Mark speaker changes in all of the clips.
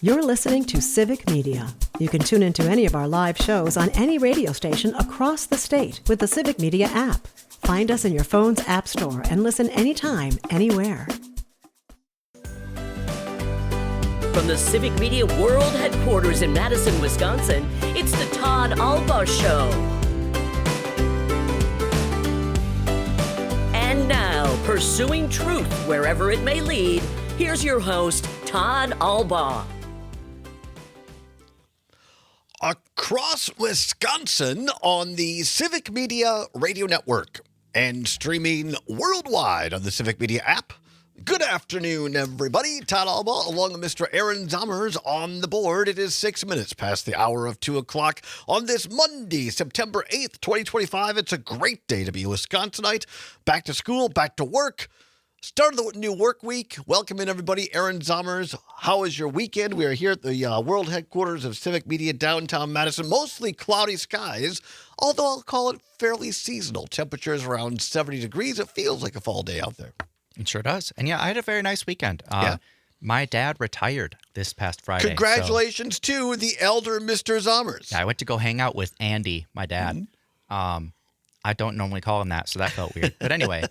Speaker 1: You're listening to Civic Media. You can tune into any of our live shows on any radio station across the state with the Civic Media app. Find us in your phone's app store and listen anytime, anywhere.
Speaker 2: From the Civic Media World Headquarters in Madison, Wisconsin, it's the Todd Alba Show. And now, pursuing truth wherever it may lead, here's your host, Todd Alba.
Speaker 3: Across Wisconsin on the Civic Media Radio Network and streaming worldwide on the Civic Media app. Good afternoon, everybody. Todd Alba along with Mr. Aaron Zommers on the board. It is 6 minutes past the hour of 2 o'clock on this Monday, September 8th, 2025. It's a great day to be a Wisconsinite. Back to school, back to work. Start of the new work week. Welcome in, everybody. Aaron Zommers, how was your weekend? We are here at the world headquarters of Civic Media, downtown Madison. Mostly cloudy skies, although I'll call it fairly seasonal. Temperatures around 70 degrees. It feels like a fall day out there.
Speaker 4: It sure does. And yeah, I had a very nice weekend. My dad retired this past Friday.
Speaker 3: Congratulations to the elder Mr. Zommers.
Speaker 4: Yeah, I went to go hang out with Andy, my dad. Mm-hmm. I don't normally call him that, so that felt weird. But anyway,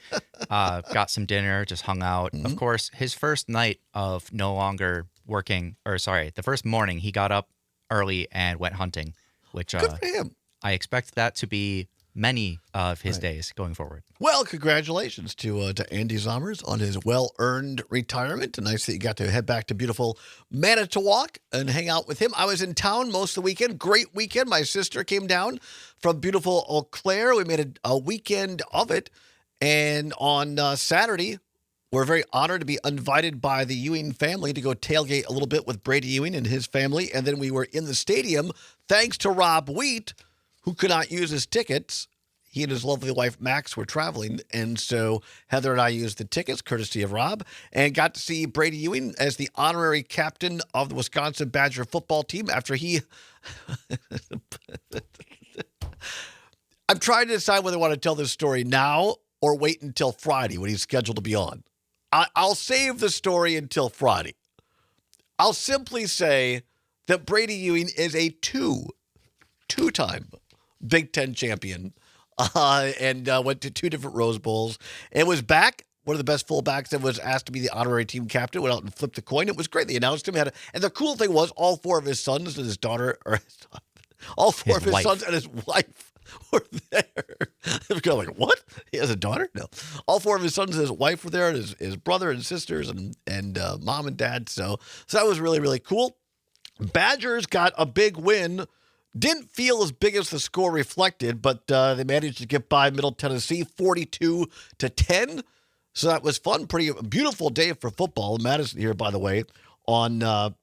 Speaker 4: got some dinner, just hung out. Mm-hmm. Of course, his first night of no longer working, the first morning, he got up early and went hunting, which
Speaker 3: good for him.
Speaker 4: I expect that to be many of his days going forward.
Speaker 3: Well, congratulations to Andy Zommers on his well-earned retirement. Nice that you got to head back to beautiful Manitowoc and hang out with him. I was in town most of the weekend. Great weekend. My sister came down from beautiful Eau Claire. We made a weekend of it. And on Saturday, we're very honored to be invited by the Ewing family to go tailgate a little bit with Brady Ewing and his family. And then we were in the stadium thanks to Rob Wheat, who could not use his tickets. He and his lovely wife, Max, were traveling, and so Heather and I used the tickets, courtesy of Rob, and got to see Brady Ewing as the honorary captain of the Wisconsin Badger football team after he... I'm trying to decide whether I want to tell this story now or wait until Friday when he's scheduled to be on. I'll save the story until Friday. I'll simply say that Brady Ewing is a two-time Big Ten champion, and went to 2 different Rose Bowls, and was back, one of the best fullbacks that was asked to be the honorary team captain, went out and flipped the coin. It was great. They announced him. And the cool thing was all 4 of his sons and his daughter, all 4 of his sons and his wife were there. It was kind of like, what? He has a daughter? No. All 4 of his sons and his wife were there, and his brother and sisters and mom and dad. So that was really, really cool. Badgers got a big win. Didn't feel as big as the score reflected, but they managed to get by Middle Tennessee 42-10. So that was fun. Pretty beautiful day for football in Madison here, by the way, on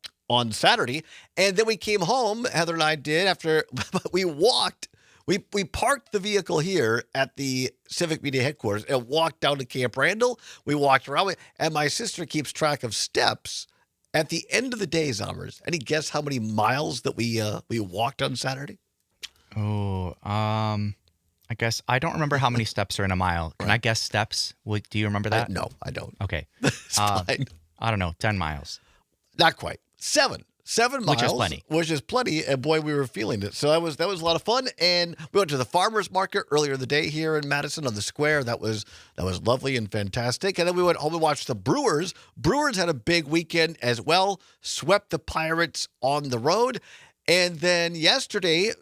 Speaker 3: Saturday. And then we came home, Heather and I did, after we walked. We parked the vehicle here at the Civic Media headquarters and walked down to Camp Randall. We walked around, and my sister keeps track of steps. At the end of the day, Zommers, any guess how many miles that we walked on Saturday?
Speaker 4: Oh, I guess I don't remember how many steps are in a mile. Can I guess steps? Do you remember that?
Speaker 3: No, I don't.
Speaker 4: Okay.
Speaker 3: It's fine.
Speaker 4: I don't know, 10 miles.
Speaker 3: Not quite. 7 miles. Which is plenty, and boy, we were feeling it. So that was a lot of fun, and we went to the farmers market earlier in the day here in Madison on the square. That was lovely and fantastic. And then we went home and watched the Brewers. Brewers had a big weekend as well, swept the Pirates on the road, and then yesterday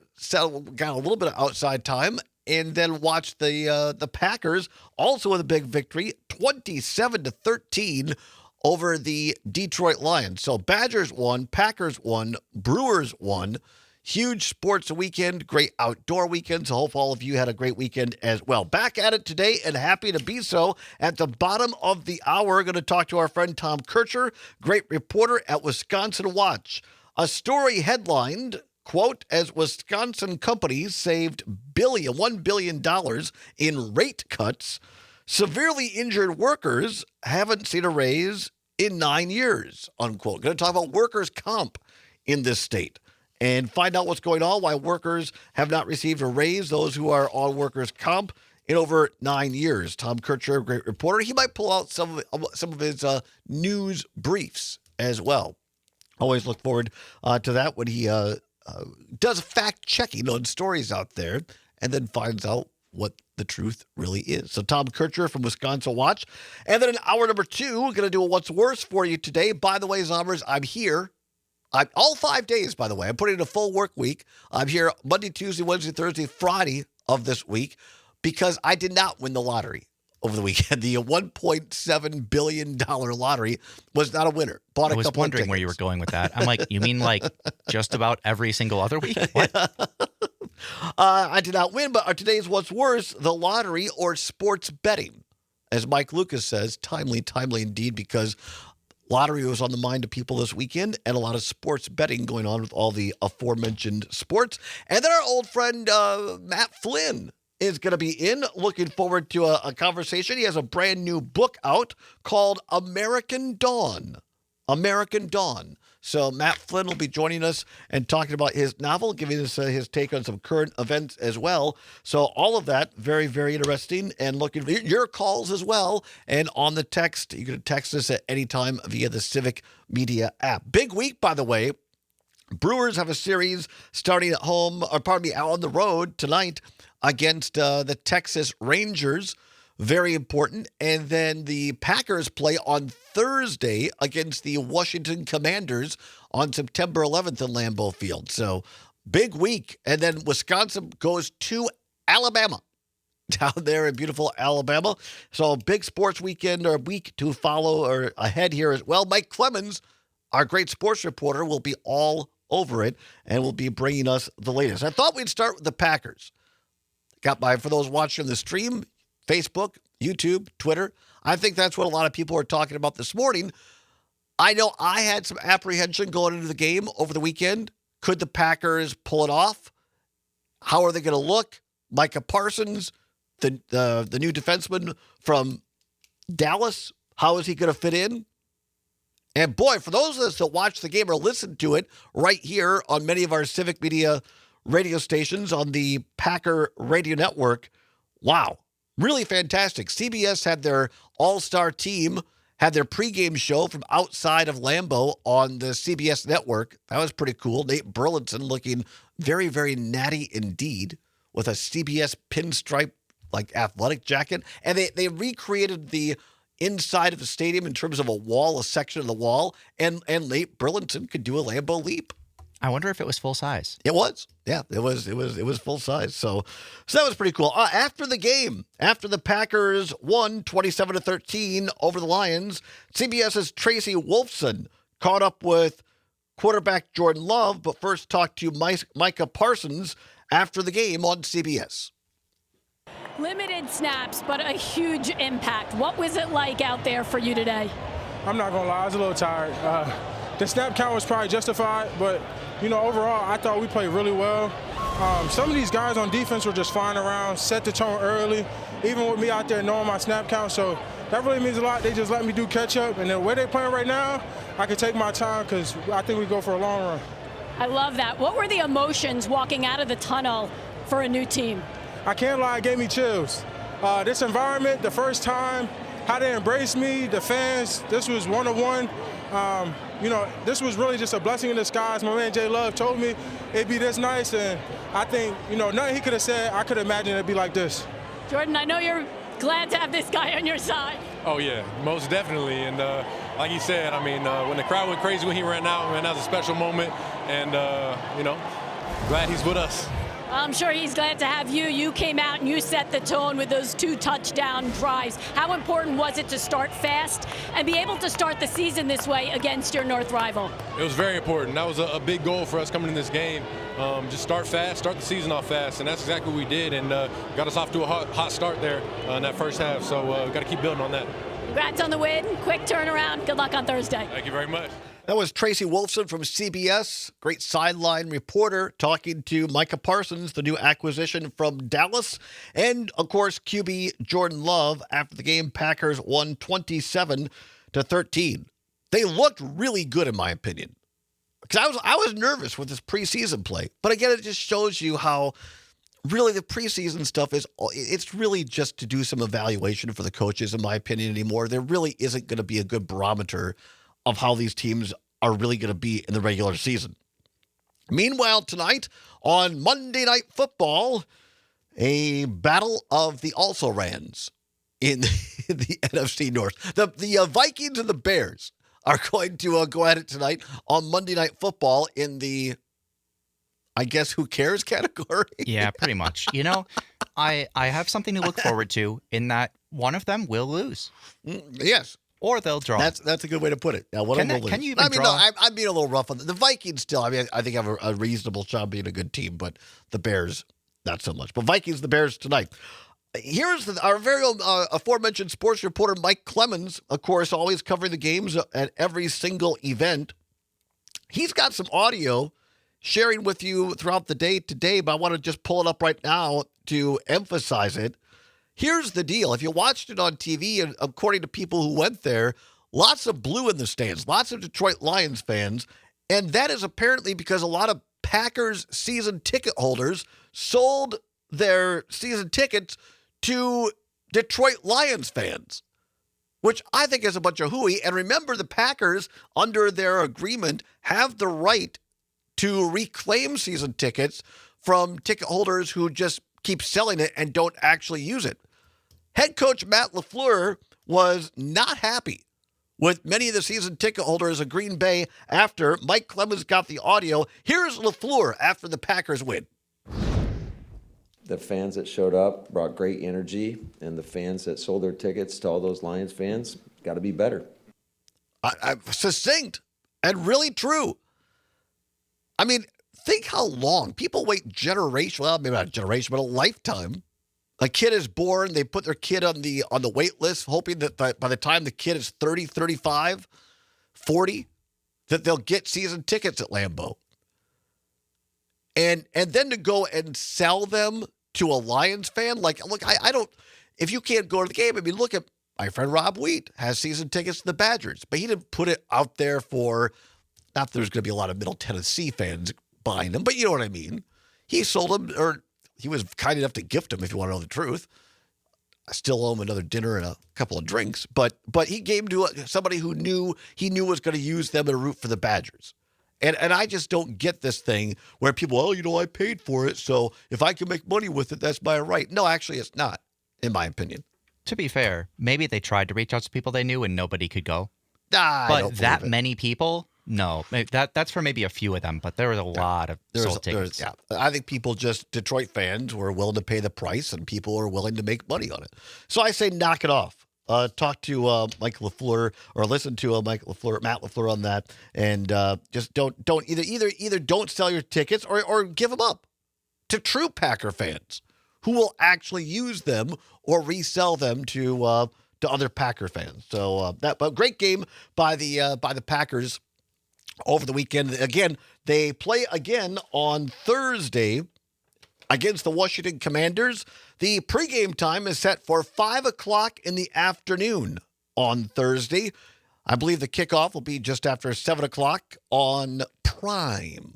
Speaker 3: got a little bit of outside time, and then watched the Packers also with a big victory, 27-13. Over the Detroit Lions. So Badgers won, Packers won, Brewers won. Huge sports weekend, great outdoor weekend. So hope all of you had a great weekend as well. Back at it today and happy to be so. At the bottom of the hour, we're going to talk to our friend Tom Kircher, great reporter at Wisconsin Watch. A story headlined, quote, as Wisconsin companies saved $1 billion in rate cuts, severely injured workers haven't seen a raise in 9 years, unquote. Going to talk about workers' comp in this state and find out what's going on, why workers have not received a raise, those who are on workers' comp, in over 9 years. Tom Kircher, great reporter. He might pull out some of his news briefs as well. Always look forward to that when he does fact-checking on stories out there and then finds out what the truth really is. So Tom Kircher from Wisconsin Watch. And then in hour number 2, we're going to do a What's Worse for you today. By the way, Zombers, I'm here. I'm all 5 days, by the way. I'm putting in a full work week. I'm here Monday, Tuesday, Wednesday, Thursday, Friday of this week because I did not win the lottery over the weekend. The $1.7 billion lottery was not a winner.
Speaker 4: I was wondering where you were going with that. I'm like, you mean like just about every single other week? What?
Speaker 3: I did not win, but today's What's Worse, the lottery or sports betting. As Mike Lucas says, timely indeed, because lottery was on the mind of people this weekend and a lot of sports betting going on with all the aforementioned sports. And then our old friend Matt Flynn is going to be in. Looking forward to a conversation. He has a brand new book out called American Dawn. American Dawn. So Matt Flynn will be joining us and talking about his novel, giving us his take on some current events as well. So all of that, very, very interesting. And looking for your calls as well. And on the text, you can text us at any time via the Civic Media app. Big week, by the way. Brewers have a series starting at home, or pardon me, out on the road tonight against the Texas Rangers. Very important. And then the Packers play on Thursday against the Washington Commanders on September 11th in Lambeau Field. So big week. And then Wisconsin goes to Alabama, down there in beautiful Alabama. So big sports weekend or week to follow or ahead here as well. Mike Clemens, our great sports reporter, will be all over it and will be bringing us the latest. I thought we'd start with the Packers. For those watching the stream, Facebook, YouTube, Twitter. I think that's what a lot of people are talking about this morning. I know I had some apprehension going into the game over the weekend. Could the Packers pull it off? How are they going to look? Micah Parsons, the new defenseman from Dallas, how is he going to fit in? And boy, for those of us that watch the game or listen to it right here on many of our Civic Media radio stations on the Packer Radio Network, wow. Really fantastic. CBS had their all-star team, had their pregame show from outside of Lambeau on the CBS network. That was pretty cool. Nate Burleson looking very, very natty indeed with a CBS pinstripe like athletic jacket. And they recreated the inside of the stadium in terms of a wall, a section of the wall. And Nate Burleson could do a Lambeau leap.
Speaker 4: I wonder if it was full size.
Speaker 3: It was. Yeah, it was full size. So that was pretty cool. After the game, after the Packers won 27-13 over the Lions, CBS's Tracy Wolfson caught up with quarterback Jordan Love, but first talked to Micah Parsons after the game on CBS.
Speaker 5: Limited snaps, but a huge impact. What was it like out there for you today?
Speaker 6: I'm not going to lie, I was a little tired. The snap count was probably justified, but, overall, I thought we played really well. Some of these guys on defense were just flying around, set the tone early, even with me out there knowing my snap count. So that really means a lot. They just let me do catch-up. And the way they're playing right now, I can take my time because I think we go for a long run.
Speaker 5: I love that. What were the emotions walking out of the tunnel for a new team?
Speaker 6: I can't lie, it gave me chills. This environment, the first time, how they embraced me, the fans, this was one-on-one. This was really just a blessing in disguise. My man Jay Love told me it'd be this nice, and I think, nothing he could have said, I could imagine it'd be like this.
Speaker 5: Jordan, I know you're glad to have this guy on your side.
Speaker 7: Oh, yeah, most definitely. And like he said, when the crowd went crazy when he ran out, man, that was a special moment. And, glad he's with us.
Speaker 5: I'm sure he's glad to have you. You came out and you set the tone with those 2 touchdown drives. How important was it to start fast and be able to start the season this way against your North rival?
Speaker 7: It was very important. That was a big goal for us coming in this game. Just start fast, start the season off fast, and that's exactly what we did, and got us off to a hot start there in that first half. So we've got to keep building on that.
Speaker 5: Congrats on the win. Quick turnaround. Good luck on Thursday.
Speaker 7: Thank you very much.
Speaker 3: That was Tracy Wolfson from CBS, great sideline reporter, talking to Micah Parsons, the new acquisition from Dallas. And, of course, QB Jordan Love. After the game, Packers won 27-13. They looked really good, in my opinion. Because I was nervous with this preseason play. But, again, it just shows you how really the preseason stuff it's really just to do some evaluation for the coaches, in my opinion, anymore. There really isn't going to be a good barometer of how these teams are really going to be in the regular season. Meanwhile, tonight on Monday Night Football, a battle of the also-rans in the NFC North. The Vikings and the Bears are going to go at it tonight on Monday Night Football in the, I guess, who cares category?
Speaker 4: Yeah, pretty much. You know, I have something to look forward to in that one of them will lose.
Speaker 3: Yes.
Speaker 4: Or they'll draw.
Speaker 3: That's a good way to put it. Yeah,
Speaker 4: Can you even draw?
Speaker 3: No, I'm being a little rough on the Vikings still. I mean, I think have a reasonable shot being a good team, but the Bears, not so much. But Vikings, the Bears tonight. Here's our very own aforementioned sports reporter, Mike Clemens, of course, always covering the games at every single event. He's got some audio sharing with you throughout the day today, but I want to just pull it up right now to emphasize it. Here's the deal. If you watched it on TV, and according to people who went there, lots of blue in the stands, lots of Detroit Lions fans, and that is apparently because a lot of Packers season ticket holders sold their season tickets to Detroit Lions fans, which I think is a bunch of hooey. And remember, the Packers, under their agreement, have the right to reclaim season tickets from ticket holders who just keep selling it and don't actually use it. Head coach Matt LeFleur was not happy with many of the season ticket holders of Green Bay after Mike Clemens got the audio. Here's LeFleur after the Packers win.
Speaker 8: The fans that showed up brought great energy, and the fans that sold their tickets to all those Lions fans got to be better.
Speaker 3: Succinct and really true. I mean, think how long people wait generation. Well, maybe not a generation, but a lifetime. A kid is born. They put their kid on the wait list, hoping that by the time the kid is 30, 35, 40, that they'll get season tickets at Lambeau. And then to go and sell them to a Lions fan, like, look, I don't, if you can't go to the game, I mean, look at my friend Rob Wheat has season tickets to the Badgers, but he didn't put it out there for, not that there's going to be a lot of Middle Tennessee fans buying them, but you know what I mean. He sold them, or he was kind enough to gift them, if you want to know the truth. I still owe him another dinner and a couple of drinks, but he gave them to somebody who he knew was going to use them and root for the Badgers. And I just don't get this thing where people, I paid for it, so if I can make money with it, that's my right. No, actually, it's not, in my opinion.
Speaker 4: To be fair, maybe they tried to reach out to people they knew and nobody could go.
Speaker 3: But
Speaker 4: that many people, no. That's for maybe a few of them, but there was a lot of sold tickets.
Speaker 3: Yeah, I think people Detroit fans were willing to pay the price, and people are willing to make money on it. So I say knock it off. Talk to Mike LeFleur, or listen to Matt LeFleur on that, and just don't either don't sell your tickets or give them up to true Packer fans who will actually use them or resell them to other Packer fans. So but great game by the Packers over the weekend. Again, they play again on Thursday against the Washington Commanders. The pregame time is set for 5 o'clock in the afternoon on Thursday. I believe the kickoff will be just after 7 o'clock on Prime.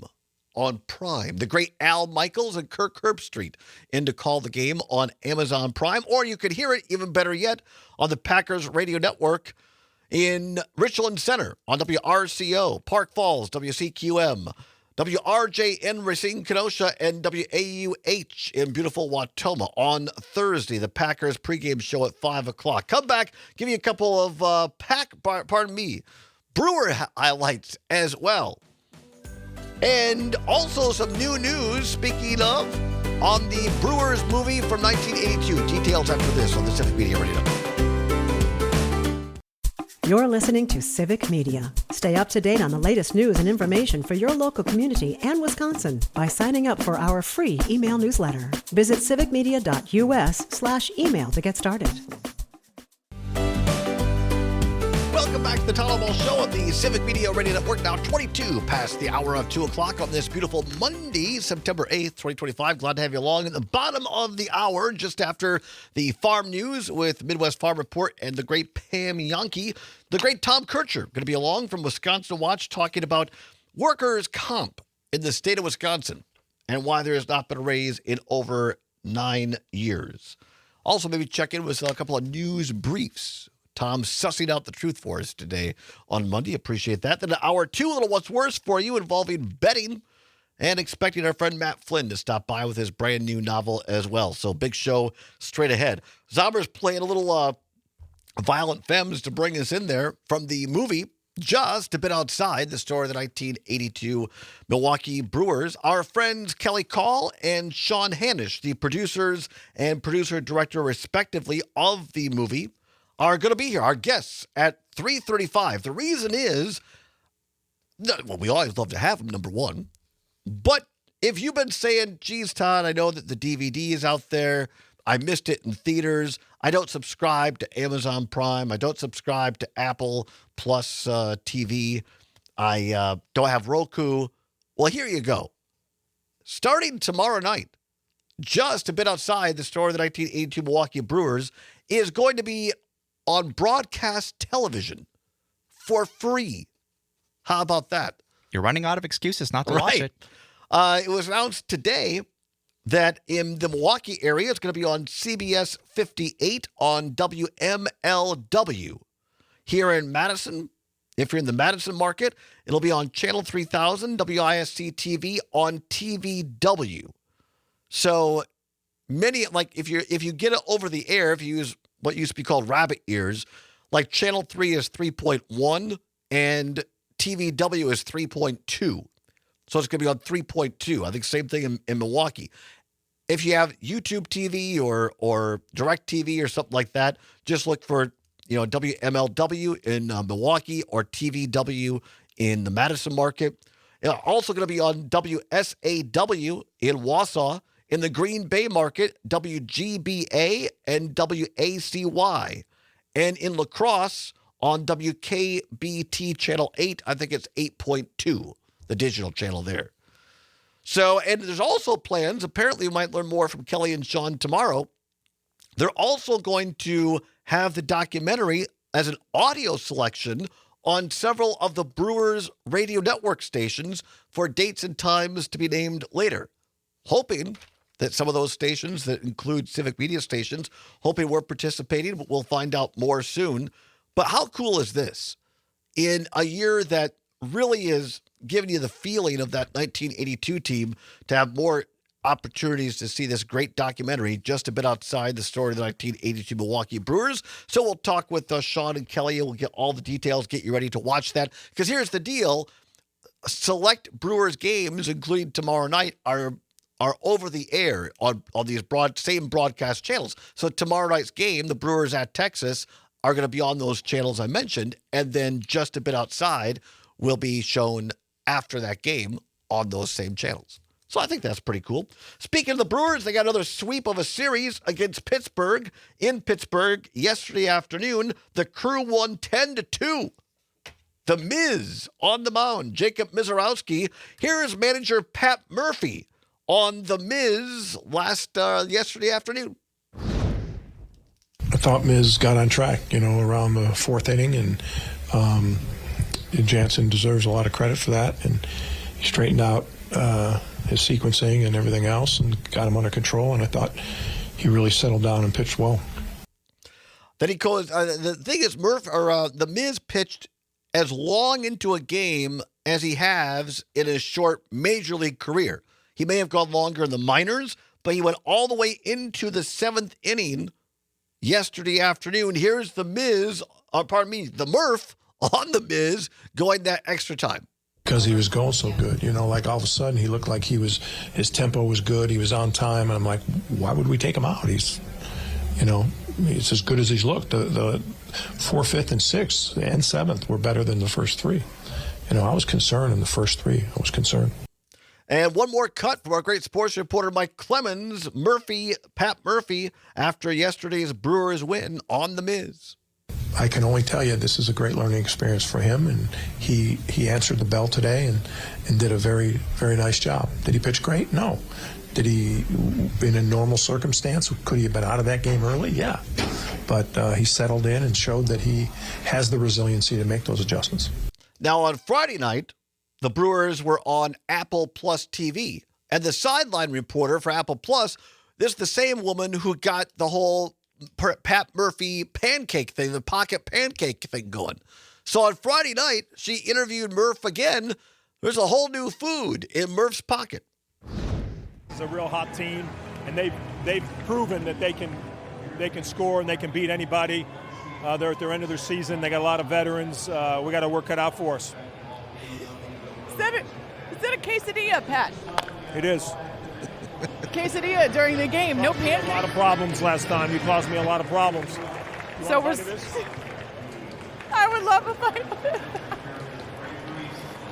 Speaker 3: The great Al Michaels and Kirk Herbstreit in to call the game on Amazon Prime. Or you could hear it, even better yet, on the Packers Radio Network in Richland Center on WRCO, Park Falls, WCQM, WRJN Racine Kenosha, and WAUH in beautiful Watoma on Thursday. The Packers pregame show at 5 o'clock. Come back, give you a couple of Brewer highlights as well. And also some new news, speaking of, on the Brewers movie from 1982. Details after this on the Civic Media Radio.
Speaker 1: You're listening to Civic Media. Stay up to date on the latest news and information for your local community and Wisconsin by signing up for our free email newsletter. Visit civicmedia.us/email to get started.
Speaker 3: Welcome back to the Todd Show on the Civic Media Radio Network. Now 22 past the hour of 2 o'clock on this beautiful Monday, September 8th, 2025. Glad to have you along at the bottom of the hour, just after the farm news with Midwest Farm Report and the great Pam Yankee. The great Tom Kircher going to be along from Wisconsin Watch, talking about workers' comp in the state of Wisconsin and why there has not been a raise in over 9 years. Also, maybe check in with a couple of news briefs Tom sussing out the truth for us today on Monday. Appreciate that. Then hour 2, a little what's worse for you involving betting and expecting our friend Matt Flynn to stop by with his brand new novel as well. So big show straight ahead. Zomber's playing a little Violent Femmes to bring us in there from the movie Just a Bit Outside, the story of the 1982 Milwaukee Brewers. Our friends Kelly Call and Sean Hanisch, the producers and producer-director respectively of the movie, are going to be here, our guests, at 3:35. The reason is, well, we always love to have them, number one. But if you've been saying, geez, Todd, I know that the DVD is out there. I missed it in theaters. I don't subscribe to Amazon Prime. I don't subscribe to Apple Plus TV. I don't have Roku. Well, here you go. Starting tomorrow night, Just a Bit Outside, the story of the 1982 Milwaukee Brewers, is going to be on broadcast television for free. How about that?
Speaker 4: You're running out of excuses not to watch it.
Speaker 3: It was announced today that in the Milwaukee area, it's going to be on CBS 58 on WMLW. Here in Madison, if you're in the Madison market, it'll be on Channel 3000, WISC TV on TVW. So many, like if you get it over the air, if you use what used to be called rabbit ears, like Channel 3 is 3.1 and TVW is 3.2. So it's going to be on 3.2. I think same thing in Milwaukee. If you have YouTube TV or Direct TV or something like that, just look for WMLW in Milwaukee or TVW in the Madison market. It's also going to be on WSAW in Wausau, in the Green Bay market, WGBA and WACY, and in La Crosse on WKBT Channel 8. I think it's 8.2, the digital channel there. So, and there's also plans, apparently we might learn more from Kelly and Sean tomorrow. They're also going to have the documentary as an audio selection on several of the Brewers radio network stations for dates and times to be named later. Hoping that some of those stations that include civic media stations, hoping we're participating, but we'll find out more soon. But how cool is this? In a year that really is giving you the feeling of that 1982 team, to have more opportunities to see this great documentary just a bit outside the story of the 1982 Milwaukee Brewers. So we'll talk with Sean and Kelly, and we'll get all the details, get you ready to watch that. Because here's the deal. Select Brewers games, including tomorrow night, are over the air on these same broadcast channels. So tomorrow night's game, the Brewers at Texas, are going to be on those channels I mentioned, and then Just a Bit Outside will be shown after that game on those same channels. So I think that's pretty cool. Speaking of the Brewers, they got another sweep of a series against Pittsburgh. In Pittsburgh yesterday afternoon, the Crew won 10-2. The Miz on the mound, Jacob Mizorowski. Here is manager Pat Murphy on the Miz yesterday afternoon.
Speaker 9: I thought Miz got on track, around the fourth inning, and Jansen deserves a lot of credit for that. And he straightened out his sequencing and everything else and got him under control. And I thought he really settled down and pitched well.
Speaker 3: Then he goes. The thing is, the Miz pitched as long into a game as he has in his short major league career. He may have gone longer in the minors, but he went all the way into the seventh inning yesterday afternoon. Here's the Murph on the Miz going that extra time.
Speaker 9: Because he was going so good, like all of a sudden he looked like his tempo was good, he was on time, and I'm like, why would we take him out? He's as good as he's looked. The 4th, 5th, and 6th and 7th were better than the first three. I was concerned in the first three. I was concerned.
Speaker 3: And one more cut from our great sports reporter, Mike Clemens, Pat Murphy, after yesterday's Brewers win on the Miz.
Speaker 9: I can only tell you this is a great learning experience for him, and he answered the bell today and did a very, very nice job. Did he pitch great? No. Did he, in a normal circumstance, could he have been out of that game early? Yeah. But he settled in and showed that he has the resiliency to make those adjustments.
Speaker 3: Now, on Friday night, the Brewers were on Apple Plus TV, and the sideline reporter for Apple Plus, this is the same woman who got the whole Pat Murphy pancake thing, the pocket pancake thing going. So on Friday night, she interviewed Murph again. There's a whole new food in Murph's pocket.
Speaker 10: It's a real hot team, and they've proven that they can score and they can beat anybody. They're at their end of their season. They got a lot of veterans. We got to work it out for us.
Speaker 11: Is that a quesadilla, Pat?
Speaker 10: It is.
Speaker 11: Quesadilla during the game. No pancake.
Speaker 10: A lot of problems last time. You caused me a lot of problems.
Speaker 11: So we're. I would love a fight.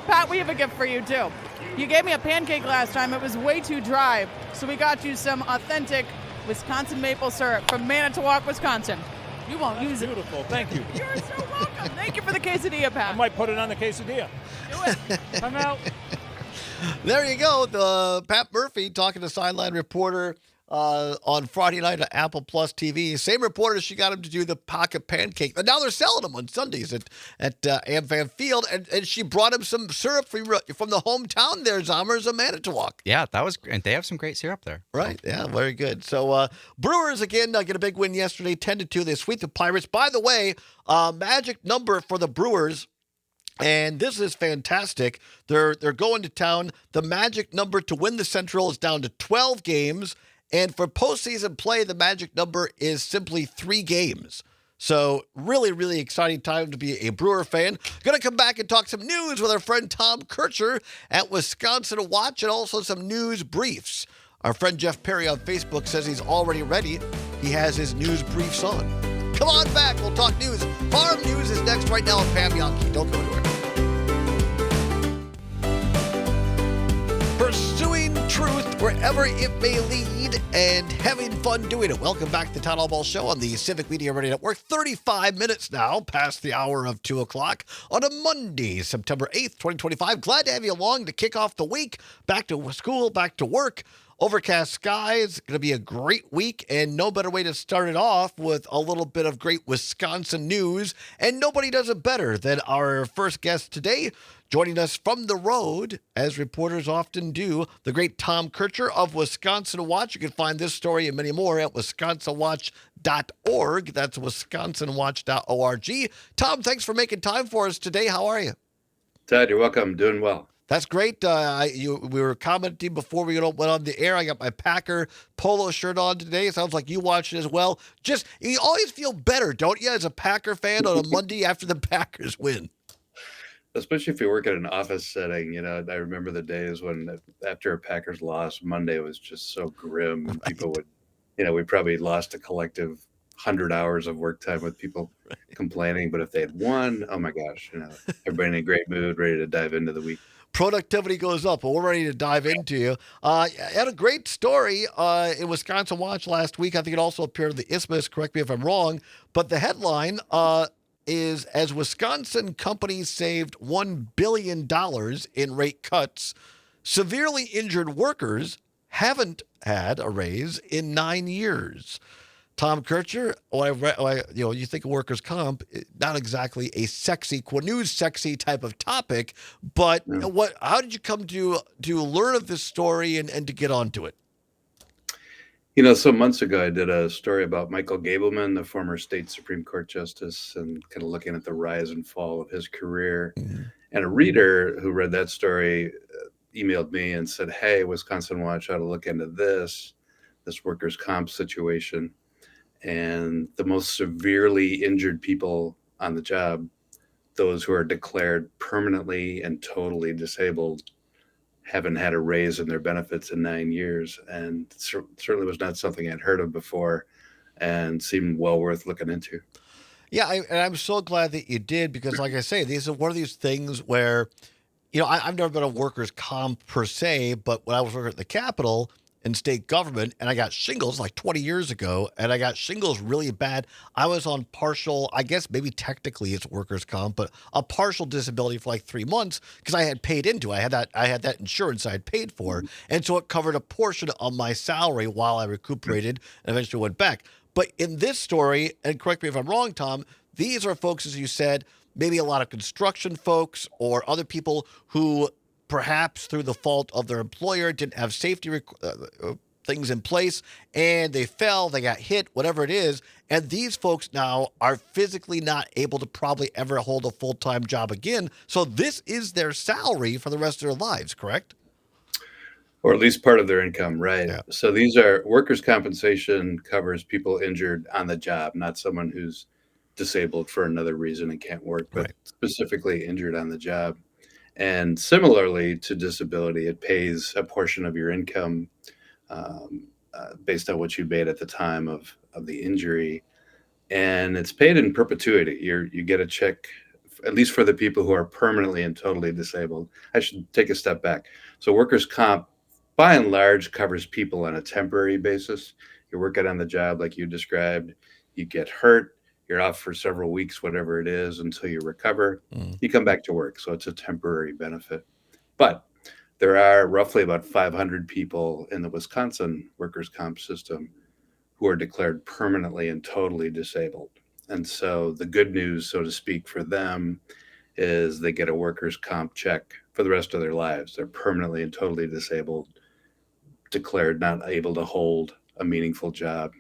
Speaker 11: Pat, we have a gift for you too. You gave me a pancake last time. It was way too dry, so we got you some authentic Wisconsin maple syrup from Manitowoc, Wisconsin. You won't use it.
Speaker 10: Beautiful. Thank you.
Speaker 11: You're so welcome. Thank you for the quesadilla, Pat.
Speaker 10: I might put it on the quesadilla.
Speaker 11: Do it.
Speaker 10: I'm out.
Speaker 3: There you go. The Pat Murphy talking to sideline reporter on Friday night at Apple Plus TV. Same reporter, she got him to do the pocket pancake. And now they're selling them on Sundays at AmFam Field. And she brought him some syrup from the hometown there, Zommers of Manitowoc.
Speaker 4: Yeah, that was great. And they have some great syrup there.
Speaker 3: Right. Yeah, very good. So Brewers, again, get a big win yesterday, 10-2. They sweep the Pirates. By the way, magic number for the Brewers, and this is fantastic. They're going to town. The magic number to win the Central is down to 12 games. And for postseason play, the magic number is simply 3 games. So really, really exciting time to be a Brewer fan. Going to come back and talk some news with our friend Tom Kircher at Wisconsin Watch, and also some news briefs. Our friend Jeff Perry on Facebook says he's already ready. He has his news briefs on. Come on back. We'll talk news. Farm News is next right now with Pam Yonke. Don't go anywhere. Pursuing truth wherever it may lead and having fun doing it. Welcome back to the Todd Allball Show on the Civic Media Radio Network. 35 minutes now past the hour of 2 o'clock on a Monday, September 8th, 2025. Glad to have you along to kick off the week. Back to school, back to work. Overcast skies. Going to be a great week, and no better way to start it off with a little bit of great Wisconsin news. And nobody does it better than our first guest today, joining us from the road, as reporters often do, the great Tom Kircher of Wisconsin Watch. You can find this story and many more at wisconsinwatch.org. That's wisconsinwatch.org. Tom, thanks for making time for us today. How are you?
Speaker 12: Todd, you're welcome. Doing well.
Speaker 3: That's great. We were commenting before we went on the air. I got my Packer polo shirt on today. It sounds like you watched it as well. Just, you always feel better, don't you, as a Packer fan on a Monday after the Packers win?
Speaker 12: Especially if you work at an office setting. You know, I remember the days when after a Packers loss, Monday was just so grim. And people would, we probably lost a collective 100 hours of work time with people complaining. But if they had won, oh my gosh, everybody in a great mood, ready to dive into the week.
Speaker 3: Productivity goes up, but we're ready to dive into you. Had a great story in Wisconsin Watch last week. I think it also appeared in the Isthmus. Correct me if I'm wrong. But the headline is, as Wisconsin companies saved $1 billion in rate cuts, severely injured workers haven't had a raise in 9 years. Tom Kircher, you think of workers' comp, not exactly a sexy, news sexy type of topic, but how did you come to learn of this story and to get onto it?
Speaker 12: Some months ago, I did a story about Michael Gableman, the former state Supreme Court justice, and kind of looking at the rise and fall of his career. Mm-hmm. And a reader who read that story emailed me and said, hey, Wisconsin Watch ought to look into this workers' comp situation. And the most severely injured people on the job, those who are declared permanently and totally disabled, haven't had a raise in their benefits in 9 years. And certainly was not something I'd heard of before and seemed well worth looking into.
Speaker 3: Yeah, and I'm so glad that you did, because like I say, these are one of these things where, I've never been a workers' comp per se, but when I was working at the Capitol in state government, and I got shingles like 20 years ago, and I got shingles really bad. I was on partial, I guess maybe technically it's workers' comp, but a partial disability for like 3 months because I had paid into it. I had that insurance I had paid for, and so it covered a portion of my salary while I recuperated and eventually went back. But in this story, and correct me if I'm wrong, Tom, these are folks, as you said, maybe a lot of construction folks or other people who perhaps through the fault of their employer didn't have safety things in place, and they fell, they got hit, whatever it is. And these folks now are physically not able to probably ever hold a full-time job again. So this is their salary for the rest of their lives, correct?
Speaker 12: Or at least part of their income, right?
Speaker 3: Yeah.
Speaker 12: So these are workers' compensation covers people injured on the job, not someone who's disabled for another reason and can't work, but specifically injured on the job. And similarly to disability, it pays a portion of your income based on what you made at the time of the injury. And it's paid in perpetuity. You get a check, at least for the people who are permanently and totally disabled. I should take a step back. So workers' comp, by and large, covers people on a temporary basis. You're working on the job like you described. You get hurt. You're off for several weeks, whatever it is, until you recover. You come back to work. So it's a temporary benefit. But there are roughly about 500 people in the Wisconsin workers' comp system who are declared permanently and totally disabled. And so the good news, so to speak, for them is they get a workers' comp check for the rest of their lives. They're permanently and totally disabled, declared not able to hold a meaningful job.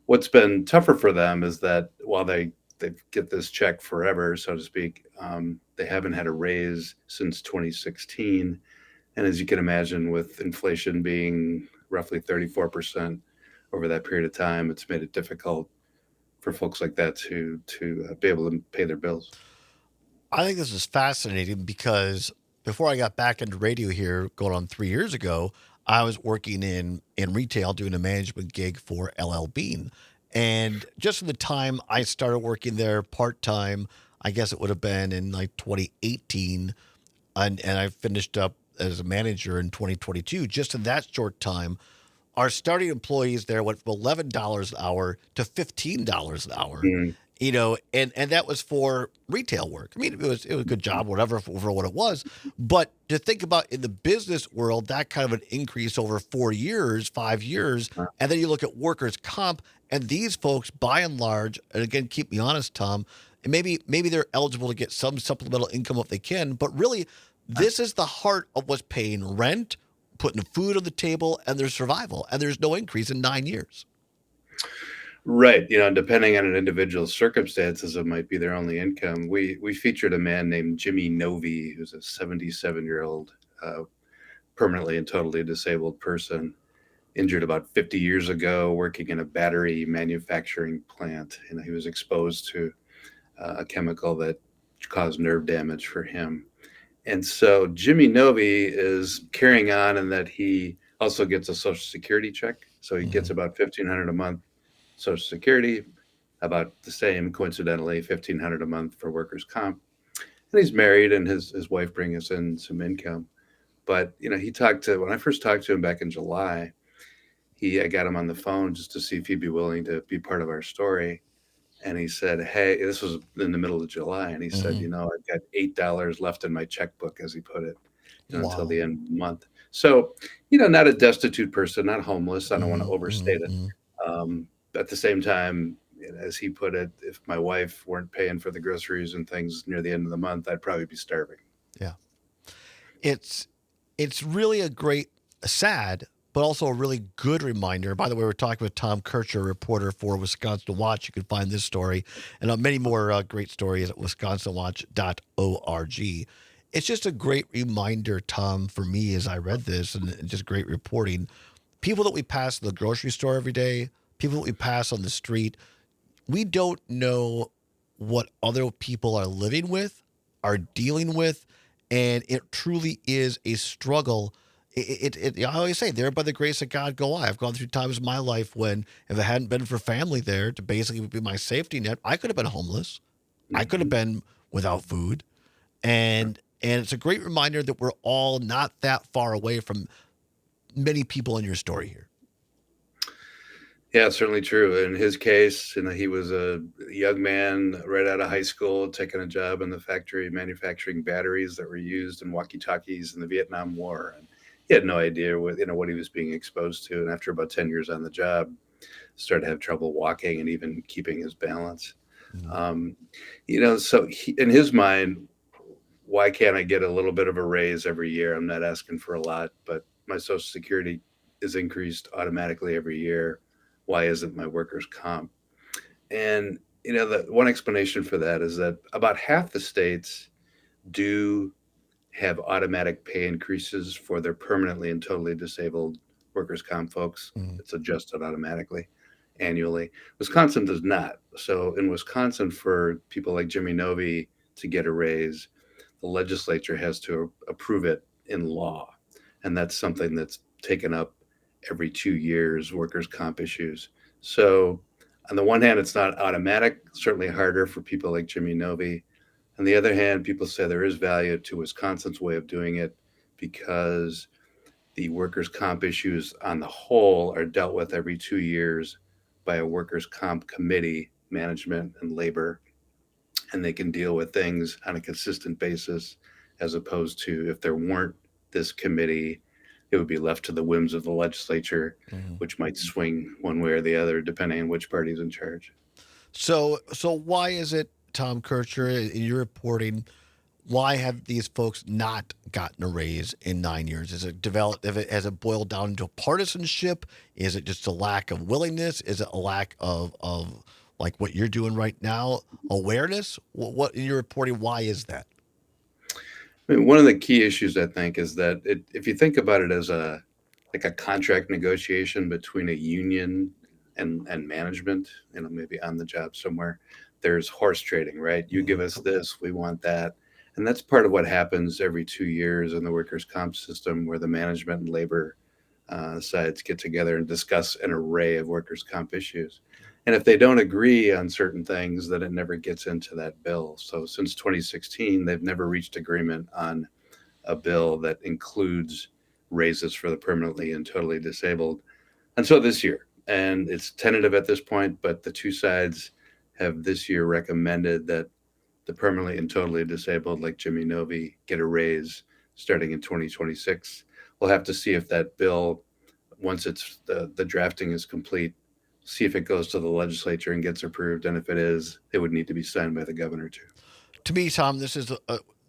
Speaker 12: What's been tougher for them is that while they get this check forever, so to speak, they haven't had a raise since 2016. And as you can imagine, with inflation being roughly 34% over that period of time, it's made it difficult for folks like that to be able to pay their bills.
Speaker 3: I think this is fascinating because before I got back into radio here, going on 3 years ago, I was working in retail doing a management gig for LL Bean. And just from the time I started working there part-time, I guess it would have been in like 2018, and I finished up as a manager in 2022. Just in that short time, our starting employees there went from $11 an hour to $15 an hour. You know, and that was for retail work. I mean, it was a good job, whatever, for what it was. But to think about in the business world, that kind of an increase over 4 years, 5 years, and then you look at workers' comp, and these folks, by and large, and again, keep me honest, Tom, and maybe they're eligible to get some supplemental income if they can, but really, this is the heart of what's paying rent, putting food on the table, and their survival. And there's no increase in 9 years.
Speaker 12: Right. You know, depending on an individual's circumstances, it might be their only income. We featured a man named Jimmy Novi, who's a 77-year-old permanently and totally disabled person, injured about 50 years ago, working in a battery manufacturing plant. You know, he was exposed to a chemical that caused nerve damage for him. And so Jimmy Novi is carrying on in that he also gets a Social Security check. So he gets about $1,500 a month Social Security, about the same, coincidentally, $1,500 a month for workers' comp. And he's married, and his wife brings in some income. But, you know, when I first talked to him back in July, I got him on the phone just to see if he'd be willing to be part of our story. And he said, hey, this was in the middle of July. And he said, you know, I've got $8 left in my checkbook, as he put it, until the end of the month. So, you know, not a destitute person, not homeless. I don't want to overstate it. At the same time, as he put it, if my wife weren't paying for the groceries and things near the end of the month, I'd probably be starving.
Speaker 3: Yeah. It's really sad, but also a really good reminder. By the way, we're talking with Tom Kircher, reporter for Wisconsin Watch. You can find this story and many more great stories at wisconsinwatch.org. It's just a great reminder, Tom, for me as I read this, and just great reporting. People that we pass in the grocery store every day, people that we pass on the street, we don't know what other people are living with, are dealing with, and it truly is a struggle. I always say, there by the grace of God go I. I've gone through times in my life when if it hadn't been for family there to basically be my safety net, I could have been homeless. I could have been without food. And it's a great reminder that we're all not that far away from many people in your story here.
Speaker 12: Yeah, certainly true. In his case, you know, he was a young man right out of high school, taking a job in the factory manufacturing batteries that were used in walkie-talkies in the Vietnam War. And he had no idea what he was being exposed to. And after about 10 years on the job, started to have trouble walking and even keeping his balance. You know, so in his mind, why can't I get a little bit of a raise every year? I'm not asking for a lot, but my Social Security is increased automatically every year. Why isn't my workers' comp? And, the one explanation for that is that about half the states do have automatic pay increases for their permanently and totally disabled workers' comp folks. It's adjusted automatically annually. Wisconsin does not. So in Wisconsin, for people like Jimmy Novy to get a raise, the legislature has to approve it in law. And that's something that's taken up every 2 years, workers' comp issues. So on the one hand, it's not automatic, certainly harder for people like Jimmy Novy. On the other hand, people say there is value to Wisconsin's way of doing it because the workers' comp issues on the whole are dealt with every 2 years by a workers' comp committee, management and labor, and they can deal with things on a consistent basis, as opposed to if there weren't this committee, it would be left to the whims of the legislature, which might swing one way or the other depending on which party's in charge.
Speaker 3: So why is it, Tom Kircher, in your reporting, why have these folks not gotten a raise in 9 years? Has it boiled down into partisanship? Is it just a lack of willingness? Is it a lack of like what you're doing right now, awareness? What in your reporting, why is that?
Speaker 12: I mean, one of the key issues, I think, is that if you think about it as a contract negotiation between a union and management, maybe on the job somewhere, there's horse trading, right? You give us this, we want that. And that's part of what happens every 2 years in the workers' comp system, where the management and labor sides get together and discuss an array of workers' comp issues. And if they don't agree on certain things, then it never gets into that bill. So since 2016, they've never reached agreement on a bill that includes raises for the permanently and totally disabled until this year. And it's tentative at this point, but the two sides have this year recommended that the permanently and totally disabled, like Jimmy Novy, get a raise starting in 2026. We'll have to see if that bill, once it's the drafting is complete, see if it goes to the legislature and gets approved. And if it is, it would need to be signed by the governor too.
Speaker 3: To me, Tom, this is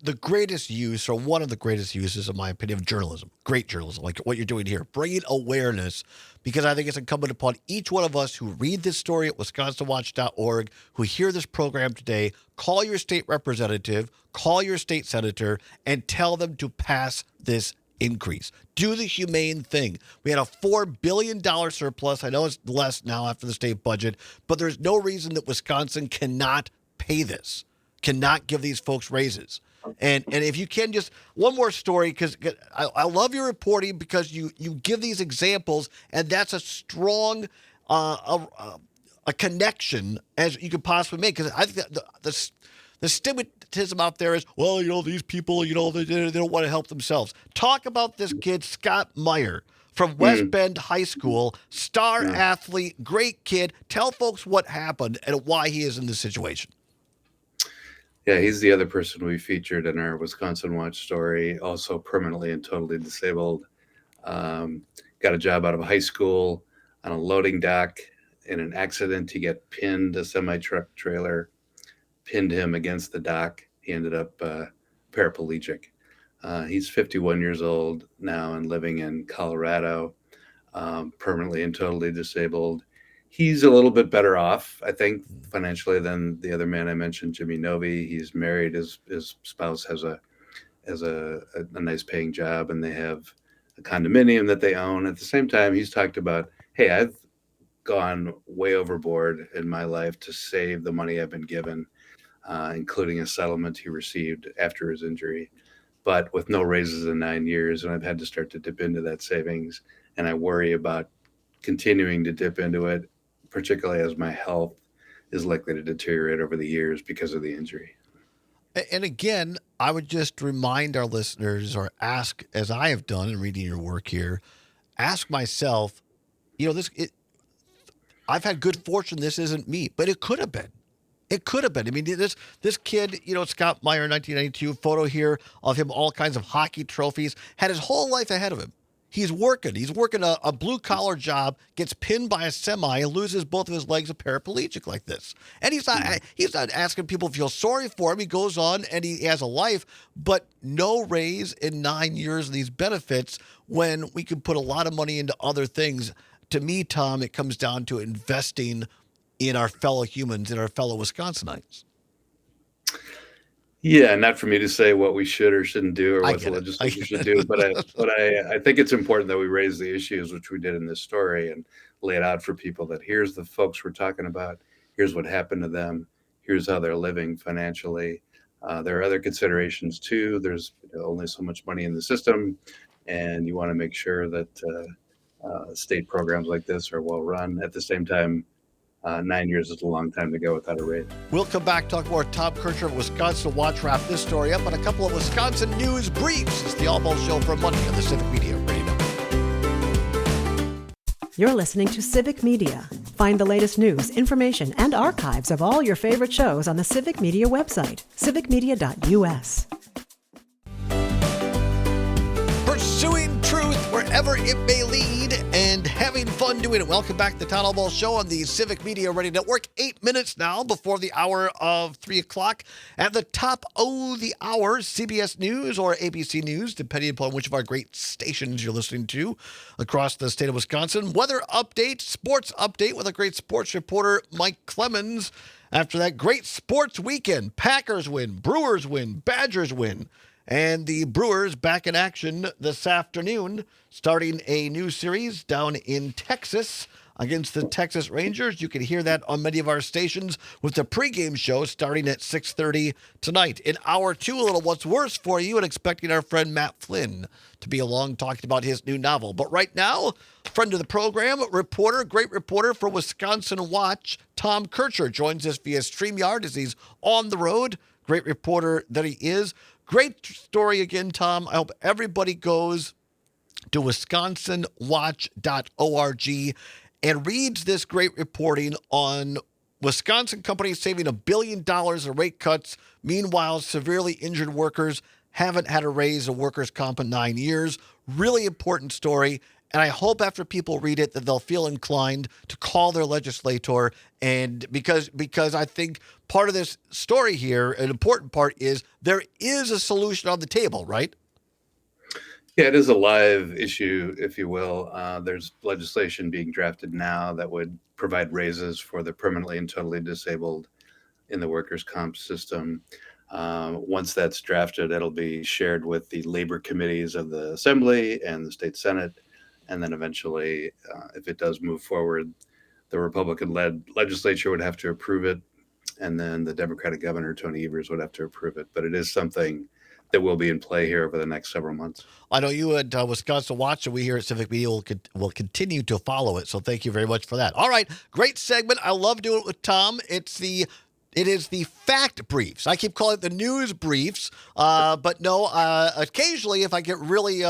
Speaker 3: the greatest use, or one of the greatest uses, in my opinion, of journalism. Great journalism, like what you're doing here, bringing awareness, because I think it's incumbent upon each one of us who read this story at wisconsinwatch.org, who hear this program today, call your state representative, call your state senator, and tell them to pass this increase. Do the humane thing. We had a $4 billion surplus. I know it's less now after the state budget, but there's no reason that Wisconsin cannot pay this, cannot give these folks raises. And if you can, just one more story, because I love your reporting, because you give these examples, and that's a strong a connection as you could possibly make. Because I think that the stigmatism out there is, well, these people, they don't want to help themselves. Talk about this kid, Scott Meyer, from West Bend High School, star athlete, great kid. Tell folks what happened and why he is in this situation.
Speaker 12: Yeah, he's the other person we featured in our Wisconsin Watch story, also permanently and totally disabled. Got a job out of high school on a loading dock. In an accident, he got pinned. A semi-truck trailer pinned him against the dock. He ended up paraplegic. He's 51 years old now and living in Colorado, permanently and totally disabled. He's a little bit better off, I think, financially than the other man I mentioned, Jimmy Novy. He's married. His spouse has a nice paying job, and they have a condominium that they own. At the same time, he's talked about, hey, I've gone way overboard in my life to save the money I've been given, including a settlement he received after his injury, but with no raises in 9 years. And I've had to start to dip into that savings, and I worry about continuing to dip into it, particularly as my health is likely to deteriorate over the years because of the injury.
Speaker 3: And again, I would just remind our listeners, or ask, as I have done in reading your work here, ask myself, I've had good fortune. This isn't me, but it could have been. It could have been. I mean, this kid, Scott Meyer, 1992, photo here of him, all kinds of hockey trophies, had his whole life ahead of him. He's working. He's working a blue-collar job, gets pinned by a semi, and loses both of his legs a paraplegic like this. And he's not asking people to feel sorry for him. He goes on, and he has a life, but no raise in 9 years of these benefits when we could put a lot of money into other things. To me, Tom, it comes down to investing in our fellow humans, in our fellow Wisconsinites.
Speaker 12: Yeah, not for me to say what we should or shouldn't do or what the legislature should do, but I think it's important that we raise the issues, which we did in this story, and lay it out for people that here's the folks we're talking about, here's what happened to them, here's how they're living financially. There are other considerations too. There's only so much money in the system, and you want to make sure that state programs like this are well run. At the same time, 9 years is a long time to go without a raise.
Speaker 3: We'll come back, talk more. Tom Kircher of Wisconsin Watch, wrap this story up on a couple of Wisconsin news briefs. It's the All Ball Show for Monday on the Civic Media Radio Network.
Speaker 1: You're listening to Civic Media. Find the latest news, information, and archives of all your favorite shows on the Civic Media website, civicmedia.us.
Speaker 3: Pursuing truth wherever it may lead and having fun doing it. Welcome back to the Todd All Ball Show on the Civic Media Radio Network. 8 minutes now before the hour of 3 o'clock. At the top of the hour, CBS News or ABC News, depending upon which of our great stations you're listening to across the state of Wisconsin. Weather update, sports update with a great sports reporter, Mike Clemens. After that great sports weekend, Packers win, Brewers win, Badgers win. And the Brewers back in action this afternoon, starting a new series down in Texas against the Texas Rangers. You can hear that on many of our stations with the pregame show starting at 6:30 tonight. In hour 2, a little what's worse for you, and expecting our friend Matt Flynn to be along talking about his new novel. But right now, friend of the program, reporter, great reporter for Wisconsin Watch, Tom Kircher joins us via StreamYard as he's on the road. Great reporter that he is. Great story again, Tom. I hope everybody goes to wisconsinwatch.org and reads this great reporting on Wisconsin companies saving $1 billion in rate cuts. Meanwhile, severely injured workers haven't had a raise of workers' comp in 9 years. Really important story. And I hope after people read it that they'll feel inclined to call their legislator. And because I think part of this story here, an important part, is there is a solution on the table, right?
Speaker 12: Yeah, it is a live issue, if you will. There's legislation being drafted now that would provide raises for the permanently and totally disabled in the workers' comp system. Once that's drafted, it'll be shared with the labor committees of the Assembly and the state Senate. And then eventually, if it does move forward, the Republican-led legislature would have to approve it. And then the Democratic governor, Tony Evers, would have to approve it. But it is something that will be in play here over the next several months.
Speaker 3: I know you at Wisconsin Watch, and we here at Civic Media will continue to follow it. So thank you very much for that. All right, great segment. I love doing it with Tom. It is the fact briefs. I keep calling it the news briefs, but no. Occasionally, if I get really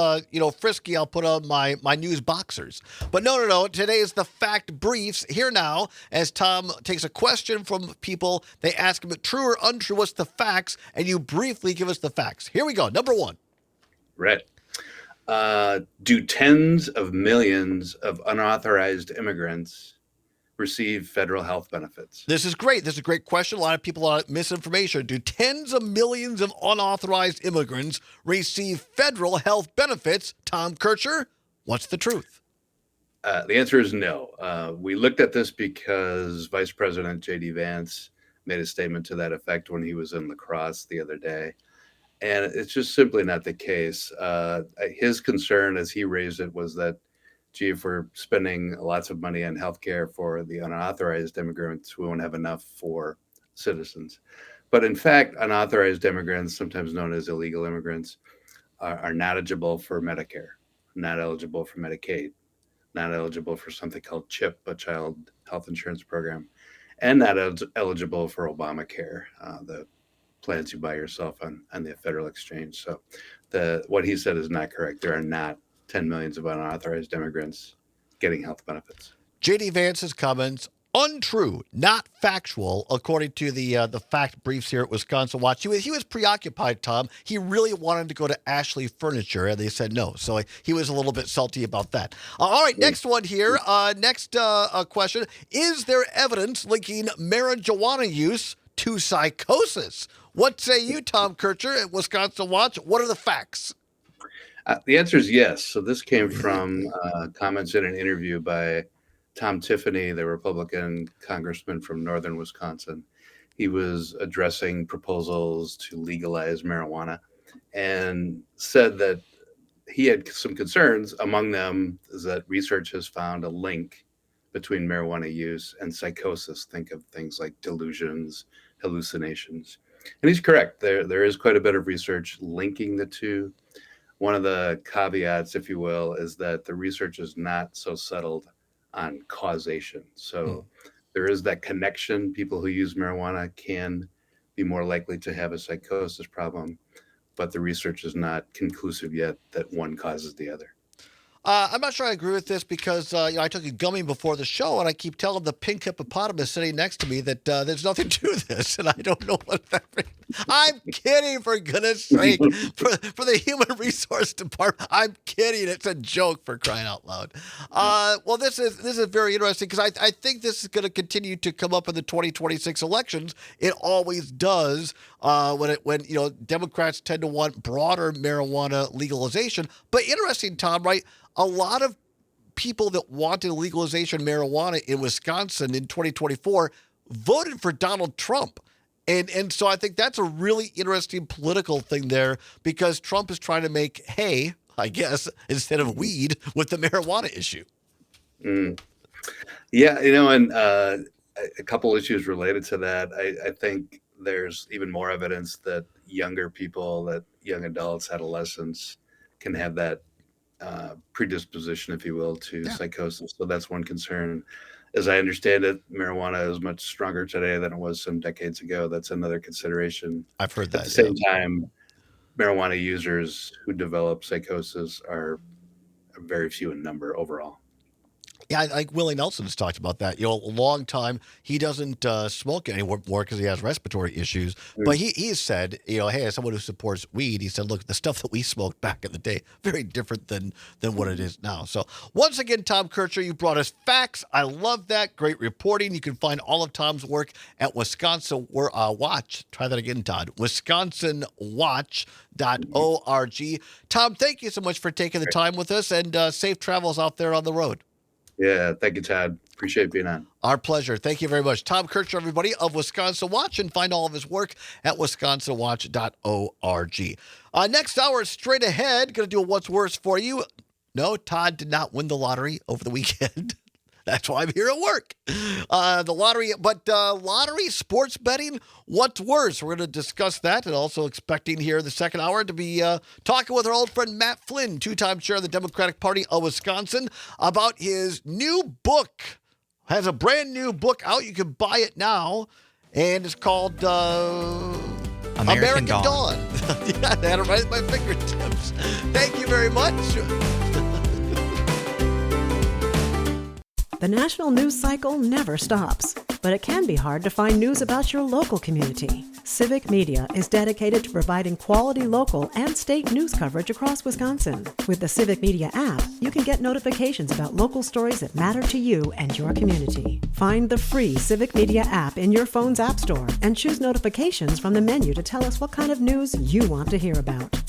Speaker 3: frisky, I'll put on my news boxers. But no. Today is the fact briefs. Here now, as Tom takes a question from people, they ask him true or untrue. What's the facts? And you briefly give us the facts. Here we go. Number 1.
Speaker 12: Right. Do tens of millions of unauthorized immigrants receive federal health benefits?
Speaker 3: This is great. This is a great question. A lot of people are misinformation. Do tens of millions of unauthorized immigrants receive federal health benefits? Tom Kircher, what's the truth?
Speaker 12: The answer is no. We looked at this because Vice President J.D. Vance made a statement to that effect when he was in La Crosse the other day. And it's just simply not the case. His concern, as he raised it, was that if we're spending lots of money on healthcare for the unauthorized immigrants, we won't have enough for citizens. But in fact, unauthorized immigrants, sometimes known as illegal immigrants, are not eligible for Medicare, not eligible for Medicaid, not eligible for something called CHIP, a child health insurance program, and not eligible for Obamacare, the plans you buy yourself on the federal exchange. So what he said is not correct. There are not 10 millions of unauthorized immigrants getting health benefits.
Speaker 3: J.D. Vance's comments untrue, not factual, according to the fact briefs here at Wisconsin Watch. He was preoccupied, Tom. He really wanted to go to Ashley Furniture, and they said no. So he was a little bit salty about that. All right, next one here. Next question. Is there evidence linking marijuana use to psychosis? What say you, Tom Kircher at Wisconsin Watch? What are the facts?
Speaker 12: The answer is yes. So this came from comments in an interview by Tom Tiffany, the Republican congressman from northern Wisconsin. He was addressing proposals to legalize marijuana and said that he had some concerns. Among them is that research has found a link between marijuana use and psychosis. Think of things like delusions, hallucinations. And he's correct. There is quite a bit of research linking the two. One of the caveats, if you will, is that the research is not so settled on causation. So there is that connection. People who use marijuana can be more likely to have a psychosis problem, but the research is not conclusive yet that one causes the other.
Speaker 3: I'm not sure I agree with this because I took a gummy before the show, and I keep telling the pink hippopotamus sitting next to me that there's nothing to this, and I don't know what that means. I'm kidding, for goodness sake. For the Human Resource Department, I'm kidding. It's a joke, for crying out loud. Well, this is very interesting because I think this is going to continue to come up in the 2026 elections. It always does when Democrats tend to want broader marijuana legalization. But interesting, Tom, right? A lot of people that wanted legalization of marijuana in Wisconsin in 2024 voted for Donald Trump. And so I think that's a really interesting political thing there because Trump is trying to make hay, I guess, instead of weed with the marijuana issue.
Speaker 12: Yeah, and a couple issues related to that. I think there's even more evidence that younger people, that young adults, adolescents can have that predisposition, if you will, to psychosis. So that's one concern. As I understand it, marijuana is much stronger today than it was some decades ago. That's another consideration.
Speaker 3: I've heard that.
Speaker 12: At the same time, marijuana users who develop psychosis are very few in number overall.
Speaker 3: Yeah, like Willie Nelson's talked about that. A long time he doesn't smoke anymore because he has respiratory issues. But he said, hey, as someone who supports weed, he said, look, the stuff that we smoked back in the day, very different than what it is now. So once again, Tom Kircher, you brought us facts. I love that. Great reporting. You can find all of Tom's work at Wisconsin Watch. Try that again, Todd. WisconsinWatch.org. Tom, thank you so much for taking the time with us, and safe travels out there on the road.
Speaker 12: Yeah, thank you, Todd. Appreciate being on.
Speaker 3: Our pleasure. Thank you very much. Tom Kircher, everybody, of Wisconsin Watch, and find all of his work at wisconsinwatch.org. Next hour, straight ahead, going to do a What's Worse for you. No, Todd did not win the lottery over the weekend. That's why I'm here at work. The lottery, but lottery, sports betting, what's worse? We're going to discuss that, and also expecting here in the second hour to be talking with our old friend Matt Flynn, two-time chair of the Democratic Party of Wisconsin, about his new book. Has a brand new book out. You can buy it now, and it's called American Dawn. Yeah, I had it right at my fingertips. Thank you very much.
Speaker 1: The national news cycle never stops, but it can be hard to find news about your local community. Civic Media is dedicated to providing quality local and state news coverage across Wisconsin. With the Civic Media app, you can get notifications about local stories that matter to you and your community. Find the free Civic Media app in your phone's app store and choose notifications from the menu to tell us what kind of news you want to hear about.